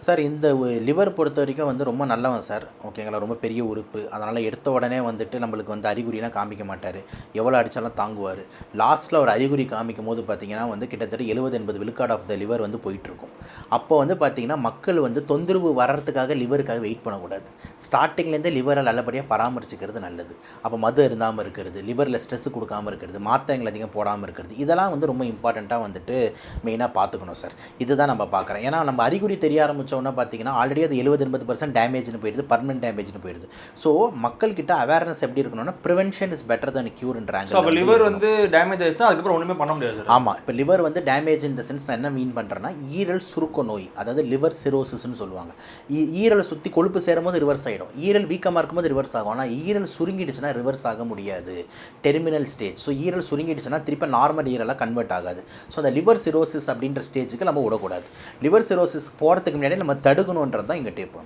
Sir இந்த liver பொறுத்த வரைக்கும் வந்து ரொம்ப நல்லவன் சார். ஓகேங்களா? ரொம்ப பெரிய உறுப்பு. அதனால் எடுத்த உடனே வந்துட்டு நம்மளுக்கு வந்து அறிகுறிலாம் காமிக்க மாட்டார். எவ்வளோ அடித்தாலும் தாங்குவார். லாஸ்ட்டில் ஒரு அறிகுறி காமிக்கும் போது பார்த்தீங்கன்னா வந்து கிட்டத்தட்ட 70-80 விழுக்காடு ஆஃப் த லிவர் வந்து போயிட்டுருக்கும். அப்போ வந்து பார்த்தீங்கன்னா மக்கள் வந்து தொந்தரவு வர்றதுக்காக லிவருக்காக வெயிட் பண்ணக்கூடாது. ஸ்டார்டிங்லேருந்தே லிவரை நல்லபடியாக பராமரிச்சுக்கிறது நல்லது. அப்போ மது அருந்தாமல் இருக்கிறது, லிவரில் ஸ்ட்ரெஸ் கொடுக்காமல் இருக்கிறது, மாத்திரைகள் அதிகம் போடாமல் இருக்கிறது, இதெல்லாம் வந்து ரொம்ப இம்பார்ட்டண்ட்டாக வந்துட்டு மெயினாக பார்த்துக்கணும் சார். இதுதான் நம்ம பார்க்குறோம். ஏன்னா நம்ம அறிகுறி தெரிய ஆரம்பித்தோன்னா பார்த்தீங்கன்னா ஆல்ரெடி அது 70-80% டேமேஜ்னு போயிடுது, பர்மனெண்ட் டேமேஜ்னு போயிடுது. ஸோ மக்கள்கிட்ட அவேர்னஸ் எப்படி இருக்கணும்னா ப்ரிவென்ஷன் இஸ் பெட்டர் தன் க்யூர்ன்ற ஆங்கிள். அப்போ லிவர் வந்து டேமேஜ் ஆயிடுச்சுன்னா அதுக்கப்புறம் ஒன்றுமே பண்ண முடியாது. ஆமாம். இப்போ லிவர் வந்து டேமேஜ் இந்த சென்ஸ் நான் என்ன மீன் பண்ணுறேன்னா ஈரல் சுருக்க நோய், அதாவது லிவர் சிரோசிஸ்ன்னு சொல்லுவாங்க. ஈரலை சுற்றி கொழுப்பு சேரும் போது ரிவர்ஸ் ஆகிடும். ஈரல் வீக்கமாக இருக்கும்போது ரிவர்ஸ் ஆகும். ஆனால் ஈரல் சுருங்கிடுச்சுன்னா ரிவர்ஸ் ஆக முடியாது. Terminal stage. ஸோ ஈரல் சுருங்கிடுச்சுன்னா திருப்பி நார்மல் ஈரலாக கன்வெர்ட் ஆகாது. ஸோ அந்த லிவர் சிரோசிஸ் அப்படின்ற ஸ்டேஜுக்கு நம்ம விடக்கூடாது. லிவர் சிரோசிஸ் போகிறதுக்கு முன்னாடி நம்ம தடுக்கணுன்றது தான் இங்கே டேப்.